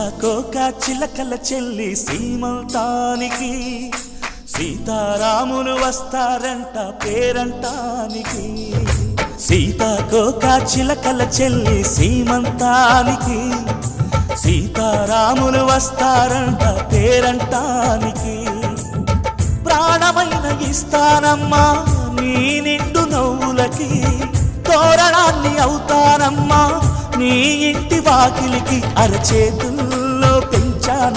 సీతాకోక చిలకల చెల్లి సీమంతానికి సీతారాములు వస్తారంట పేరంటానికి సీతాకోక చిలకల చెల్లి సీమంతానికి సీతారాములు వస్తారంట పేరంటానికి ప్రాణమైన ఇస్తానమ్మా నీ నిండు నవ్వులకి తోరణాన్ని అవుతానమ్మా నీ ఇంటి వాకిలికి అరచేతుల్లో పెంచానమ్మా